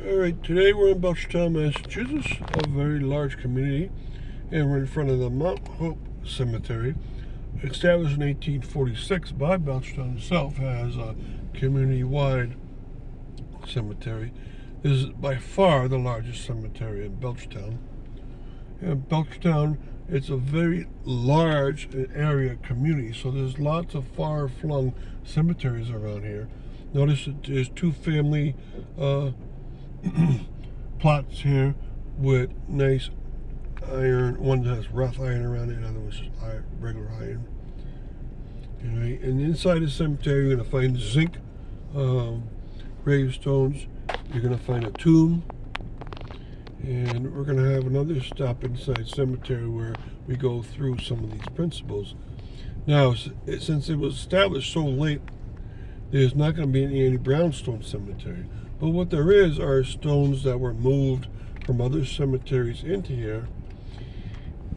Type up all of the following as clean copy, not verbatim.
Alright, today we're in Belchertown, Massachusetts, a very large community, and we're in front of the Mount Hope Cemetery. Established in 1846 by Belchertown itself as a community-wide cemetery. This is by far the largest cemetery in Belchertown. And Belchertown, it's a very large area community, so there's lots of far-flung cemeteries around here. Notice that there's two family plots here with nice iron. One has rough iron around it, the other was regular iron. Right. And inside the cemetery, you're going to find zinc gravestones. You're going to find a tomb. And we're going to have another stop inside cemetery where we go through some of these principles. Now, since it was established so late, there's not going to be any brownstone cemetery. But what there is are stones that were moved from other cemeteries into here.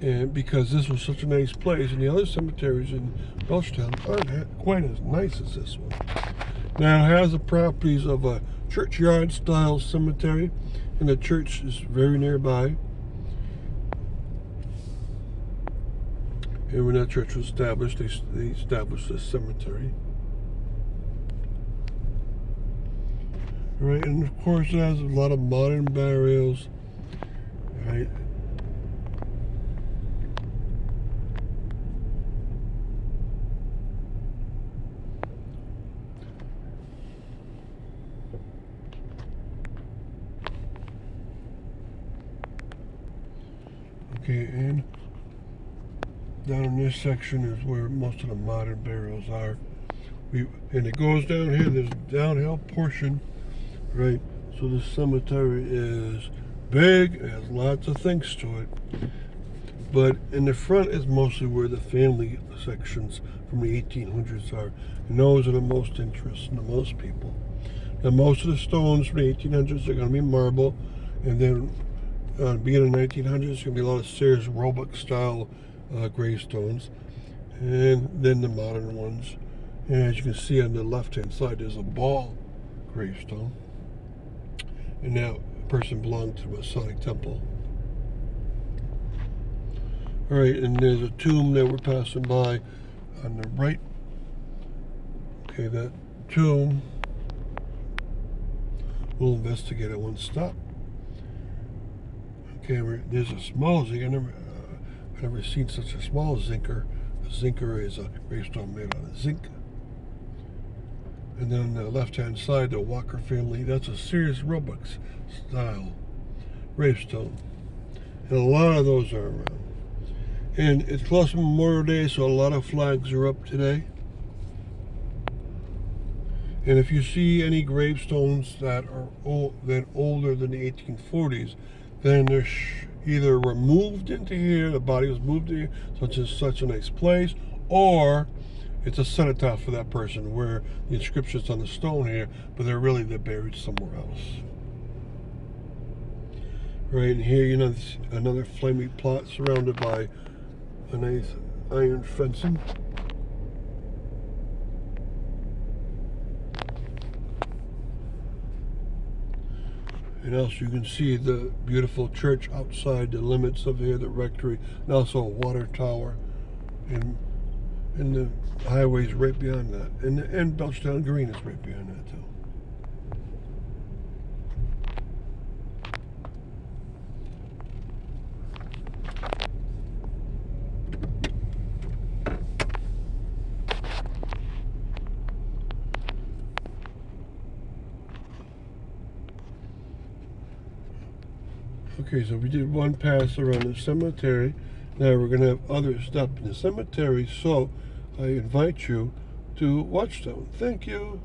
And because this was such a nice place, and the other cemeteries in Belchertown aren't quite as nice as this one. Now, it has the properties of a churchyard-style cemetery, and the church is very nearby. And when that church was established, they established this cemetery. Right, and of course it has a lot of modern burials. Right. Okay, and down in this section is where most of the modern burials are. And it goes down here, there's a downhill portion. Right, so the cemetery is big, it has lots of things to it, but in the front is mostly where the family sections from the 1800s are, and those are the most interesting to most people. Now, most of the stones from the 1800s are going to be marble, and then beginning in the 1900s, there's going to be a lot of Sears Roebuck style gravestones, and then the modern ones. And as you can see on the left hand side, there's a ball gravestone. And that person belonged to the Masonic Temple. Alright, and there's a tomb that we're passing by on the right. Okay, that tomb we'll investigate at one stop. Okay, there's a small zinc. I've never seen such a small zinker. A zinker is a gravestone made out of zinc. And then on the left-hand side, the Walker family, that's a Sears Roebuck style gravestone. And a lot of those are around. And it's close to Memorial Day, so a lot of flags are up today. And if you see any gravestones that are older than the 1840s, then they're either were moved into here, the body was moved here, such as such a nice place, or it's a cenotaph for that person where the inscription's on the stone here, but they're buried somewhere else. Right, and here you know another flaming plot surrounded by a nice iron fencing. And also you can see the beautiful church outside the limits of here, the rectory, and also a water tower. And the highway's right beyond that. And Belchertown Green is right beyond that too. Okay, so we did one pass around the cemetery. Now we're going to have others stop in the cemetery, so I invite you to watch them. Thank you.